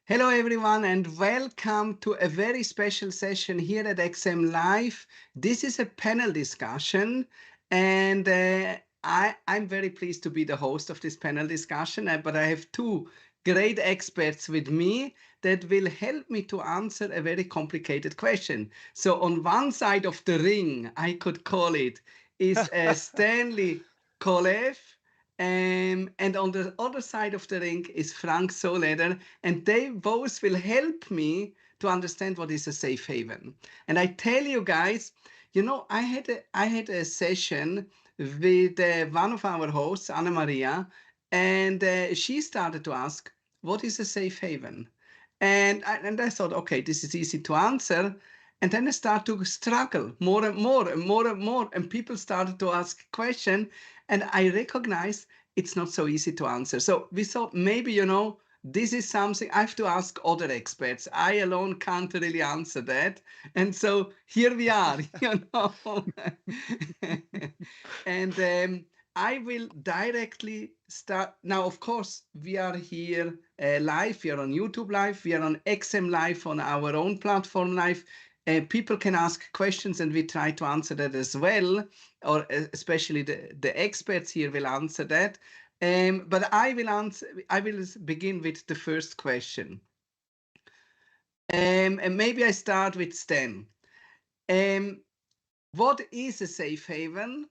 Hello, everyone, and welcome to a very special session here at XM Live. This is a panel discussion, and I'm very pleased to be the host of this panel discussion. But I have two great experts with me that will help me to answer a very complicated question. So, on one side of the ring, I could call it, is Stanley Kolev. And on the other side of the ring is Frank Soleder, and they both will help me to understand what is a safe haven. And I tell you guys, I had a session with one of our hosts, Anna Maria, and she started to ask, what is a safe haven? And I thought, okay, this is easy to answer. And then I start to struggle more and more and more and more. And people started to ask questions. And I recognized it's not so easy to answer. So we thought maybe, this is something I have to ask other experts. I alone can't really answer that. And so here we are, and I will directly start. Now, of course, we are here live. We are on YouTube Live. We are on XM Live on our own platform live. People can ask questions and we try to answer that as well, or especially the experts here will answer that. But I will begin with the first question. And maybe I start with Stan. What is a safe haven?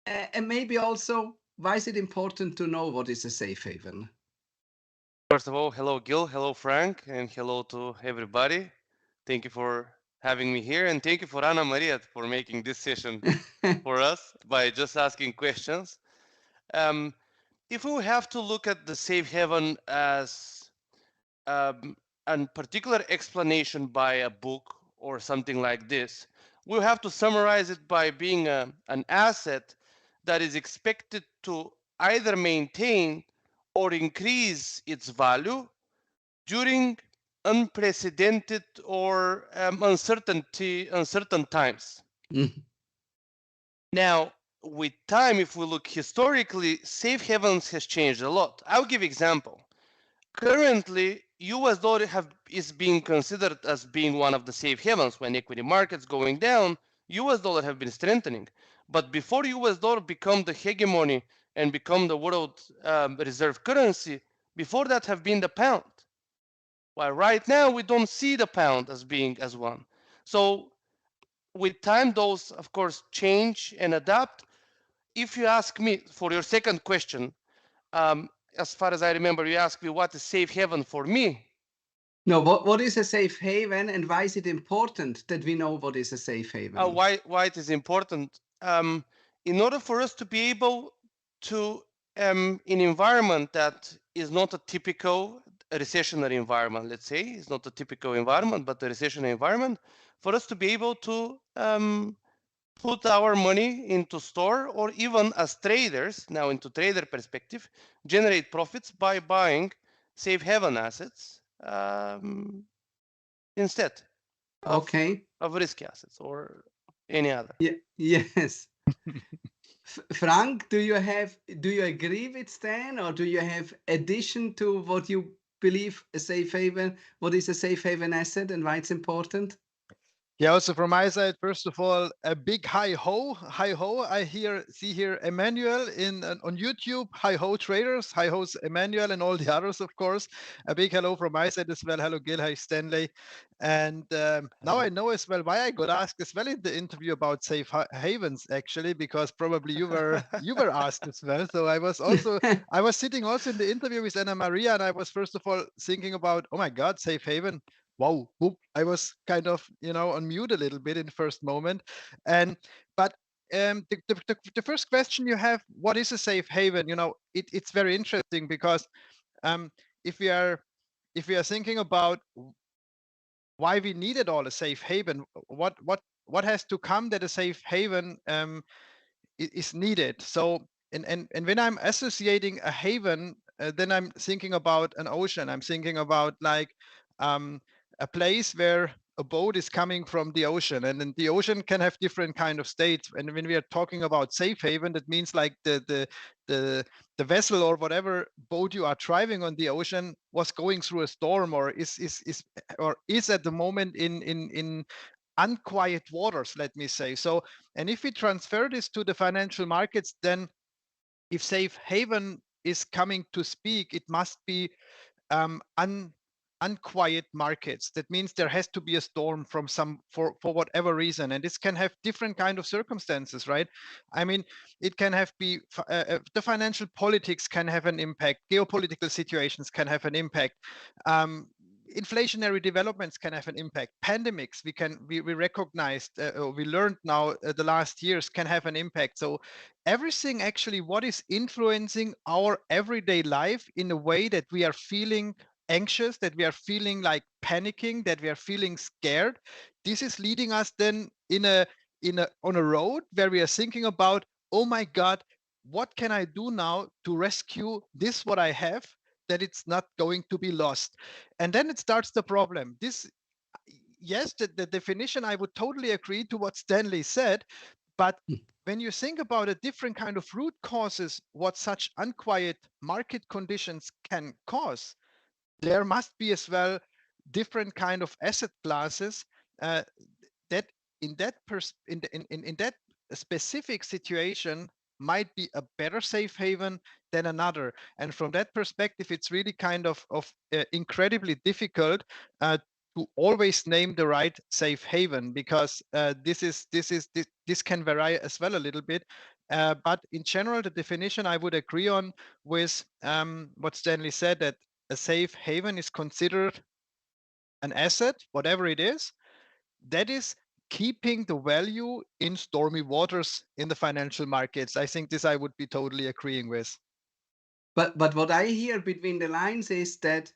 And maybe also, why is it important to know what is a safe haven? First of all, hello Gil, hello Frank, and hello to everybody. Thank you for having me here, and thank you for Anna Maria for making this session for us by just asking questions. Um, if we have to look at the safe haven as um, a particular explanation by a book or something like this, we'll have to summarize it by being an asset that is expected to either maintain or increase its value during unprecedented or uncertain times. Mhm. Now, with time, if we look historically, safe havens has changed a lot. I'll give example. Currently, US dollar is being considered as being one of the safe havens. When equity markets going down, US dollar have been strengthening. But before US dollar become the hegemony and become the world reserve currency, before that have been the pound. While right now we don't see the pound as being as one. So with time, those of course change and adapt. If you ask me for your second question, as far as I remember, you asked me what is safe haven for me. No, what is a safe haven and why is it important that we know what is a safe haven? Why it is important? In order for us to be able to in environment that is not a typical recessionary environment, let's say, it's not a typical environment, but a recessionary environment, for us to be able to put our money into store or even as traders, now into trader perspective, generate profits by buying safe haven assets instead of Okay. risky assets or any other. Yeah. Yes. Frank, do you agree with Stan, or do you have addition to what you believe a safe haven? What is a safe haven asset and why it's important? Yeah, also from my side, first of all, a big hi ho, hi ho. See here Emmanuel on YouTube. Hi ho traders, hi ho's Emmanuel and all the others, of course. A big hello from my side as well. Hello Gil, hi Stanley. And now I know as well why I got asked as well in the interview about safe havens actually, because probably you were asked as well. So I was sitting also in the interview with Anna Maria, and I was first of all thinking about, oh my God, safe haven. Wow, whoop, I was kind of, on mute a little bit in the first moment. And but the first question you have, what is a safe haven? It's very interesting because um, if we are thinking about why we need it all a safe haven, what has to come that a safe haven is needed. So and when I'm associating a haven, then I'm thinking about an ocean. I'm thinking about like a place where a boat is coming from the ocean, and then the ocean can have different kind of states. And when we are talking about safe haven, that means like the the vessel or whatever boat you are driving on the ocean was going through a storm or is at the moment in unquiet waters, let me say. So, and if we transfer this to the financial markets, then if safe haven is coming to speak, it must be unquiet markets. That means there has to be a storm from for whatever reason, and this can have different kind of circumstances, right? I mean, it can have the financial politics can have an impact, geopolitical situations can have an impact, inflationary developments can have an impact, pandemics we recognized or we learned now the last years can have an impact. So everything actually what is influencing our everyday life in a way that we are feeling anxious, that we are feeling like panicking, that we are feeling scared, this is leading us then on a road where we are thinking about, oh my god, what can I do now to rescue this what I have, that it's not going to be lost. And then it starts the problem. This, yes, the definition, I would totally agree to what Stanley said, but when you think about a different kind of root causes, what such unquiet market conditions can cause, there must be as well different kind of asset classes uh, that in that specific situation might be a better safe haven than another. And from that perspective, it's really kind of incredibly difficult to always name the right safe haven, because this can vary as well a little bit. But in general, the definition I would agree on with what Stanley said, that a safe haven is considered an asset, whatever it is, that is keeping the value in stormy waters in the financial markets. I think this I would be totally agreeing with. But what I hear between the lines is that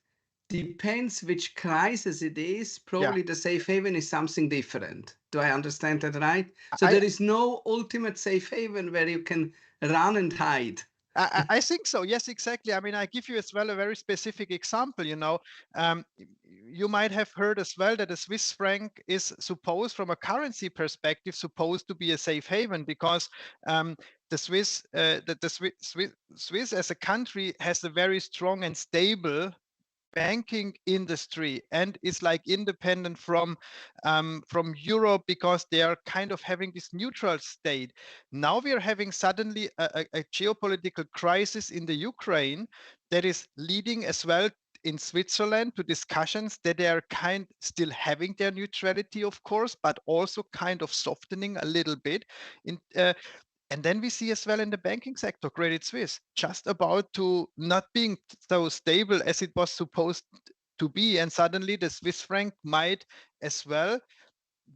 depends which crisis it is, Yeah, probably the safe haven is something different. Do I understand that right? So I, there is no ultimate safe haven where you can run and hide. I think so. Yes, exactly. I mean, I give you as well a very specific example. You might have heard as well that a Swiss franc is supposed, from a currency perspective, supposed to be a safe haven, because the Swiss as a country has a very strong and stable banking industry and is like independent from Europe, because they are kind of having this neutral state. Now we are having suddenly a geopolitical crisis in the Ukraine that is leading as well in Switzerland to discussions that they are kind still having their neutrality, of course, but also kind of softening a little bit. And then we see as well in the banking sector, Credit Suisse just about to not being so stable as it was supposed to be. And suddenly the Swiss franc might as well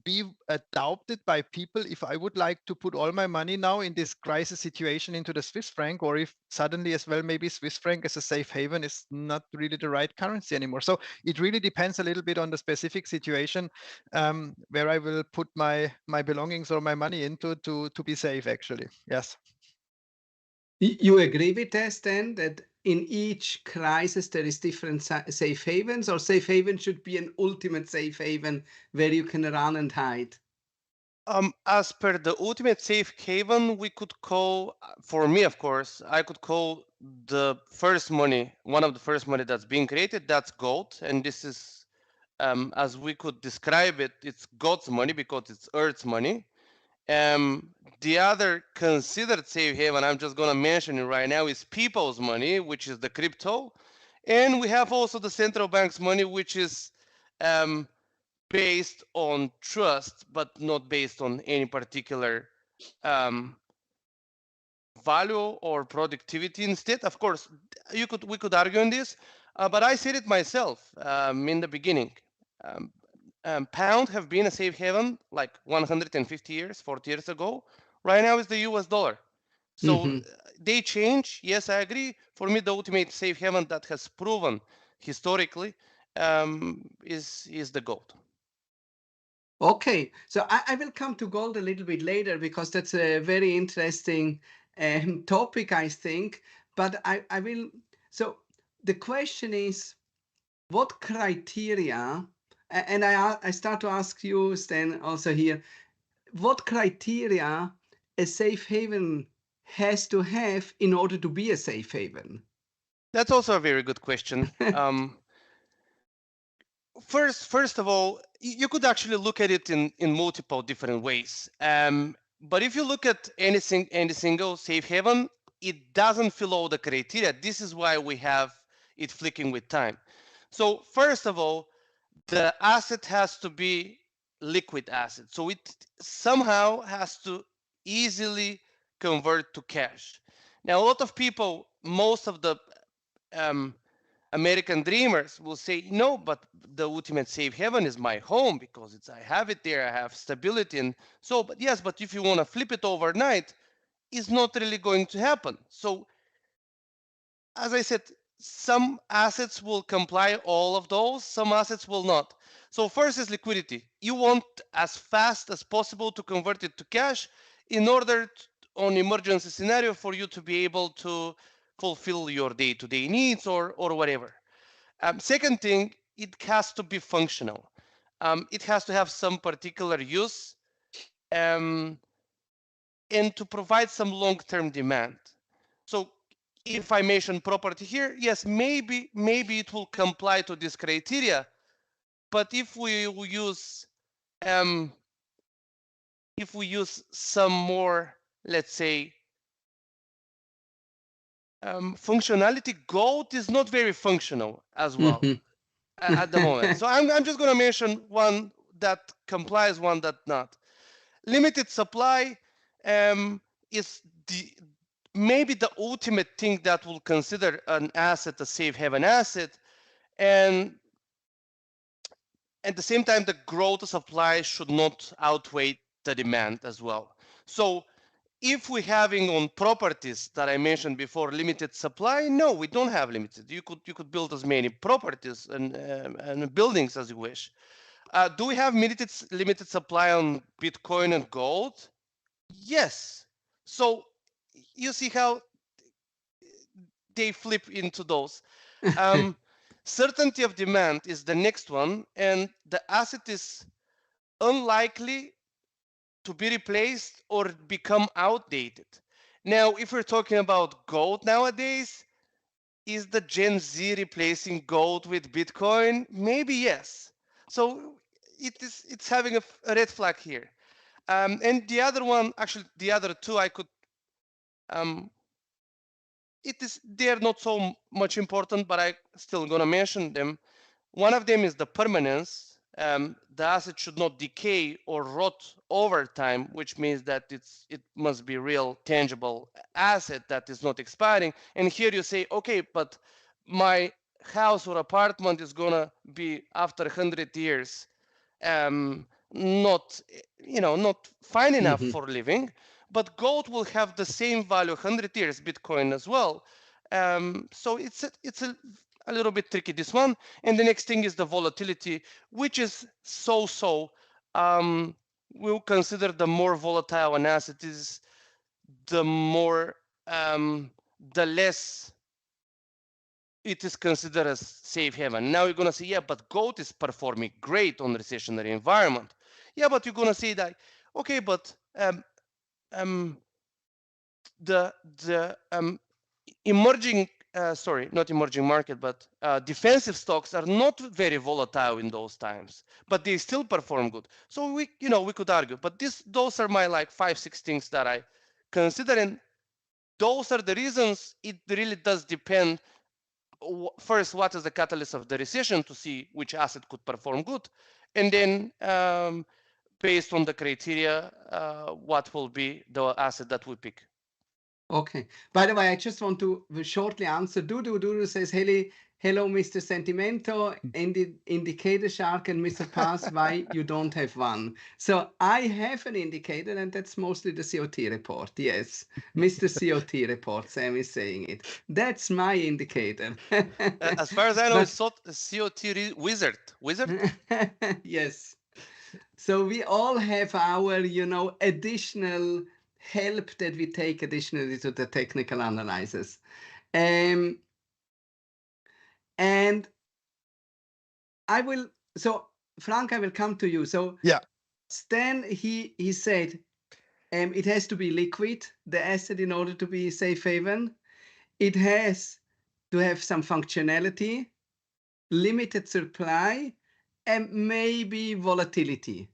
be adopted by people. If I would like to put all my money now in this crisis situation into the Swiss franc, or if suddenly as well maybe Swiss franc as a safe haven is not really the right currency anymore. So it really depends a little bit on the specific situation where I will put my belongings or my money into to be safe. Actually, yes. You agree with us then that in each crisis there is different safe havens, or safe haven should be an ultimate safe haven where you can run and hide? As per the ultimate safe haven, we could call, for me, of course, I could call the first money, one of the first money that's being created, that's gold. And this is, as we could describe it, it's God's money because it's Earth's money. The other considered safe haven, I'm just gonna mention it right now, is people's money, which is the crypto. And we have also the central bank's money, which is based on trust, but not based on any particular value or productivity. Instead, of course, we could argue on this, but I said it myself in the beginning. Pound have been a safe haven like 150 years, 40 years ago. Right now is the US dollar. So Mhm. they change. Yes, I agree. For me, the ultimate safe haven that has proven historically is the gold. Okay, so I will come to gold a little bit later because that's a very interesting topic, I think. But I will. So the question is, what criteria? And I start to ask you, Stan, also here, what criteria a safe haven has to have in order to be a safe haven? That's also a very good question. First of all, you could actually look at it in multiple different ways. But if you look at any single safe haven, it doesn't fill all the criteria. This is why we have it flicking with time. So first of all, the asset has to be liquid asset. So it somehow has to easily convert to cash. Now, a lot of people, most of the um, American dreamers will say, no, but the ultimate safe haven is my home because I have it there, I have stability. And so, but yes, but if you want to flip it overnight, it's not really going to happen. So as I said, some assets will comply all of those, some assets will not. So first is liquidity. You want as fast as possible to convert it to cash in order on emergency scenario for you to be able to fulfill your day-to-day needs or whatever. Second thing, it has to be functional. It has to have some particular use um, and to provide some long-term demand. So if I mention property here, yes, maybe it will comply to this criteria. But if we use some more, let's say, functionality, gold is not very functional as well at the moment. So I'm just going to mention one that complies, one that not. Limited supply is maybe the ultimate thing that will consider an asset a safe haven asset, and at the same time the growth of supply should not outweigh the demand as well. So if we're having on properties that I mentioned before limited supply, no, we don't have limited. You could build as many properties and buildings as you wish. Do we have limited supply on Bitcoin and gold? Yes. So you see how they flip into those. Certainty of demand is the next one, and the asset is unlikely to be replaced or become outdated. Now, if we're talking about gold nowadays, is the Gen Z replacing gold with Bitcoin? Maybe yes. So it's having a red flag here. And the other one, actually, the other two, I could they're not so much important, but I still gonna mention them. One of them is the permanence. The asset should not decay or rot over time, which means that it must be real tangible asset that is not expiring. And here you say, okay, but my house or apartment is gonna be after 100 years not not fine enough for living, but gold will have the same value 100 years, Bitcoin as well. So it's a little bit tricky, this one. And the next thing is the volatility, which is so. We'll consider the more volatile an asset is, the more the less it is considered as safe haven. Now you're going to say, yeah, but gold is performing great on recessionary environment. Yeah, but you're going to say that, okay, but the emerging, sorry, not emerging market, but defensive stocks are not very volatile in those times, but they still perform good. So we could argue, but those are my like 5-6 things that I consider, and those are the reasons. It really does depend. First, what is the catalyst of the recession to see which asset could perform good, and then based on the criteria, what will be the asset that we pick. Okay. By the way, I just want to shortly answer. Dudu says, hello, Mr. Sentimento, indicator shark, and Mr. Pass, why you don't have one? So I have an indicator, and that's mostly the COT report. Yes, Mr. COT report, Sam is saying it. That's my indicator. As far as I know, it's not a COT wizard. Yes. So we all have our, additional help that we take additionally to the technical analysis. And I will, so Frank, I will come to you. So yeah, Stan, he said, It has to be liquid, the asset, in order to be safe haven. It has to have some functionality, limited supply, and maybe volatility.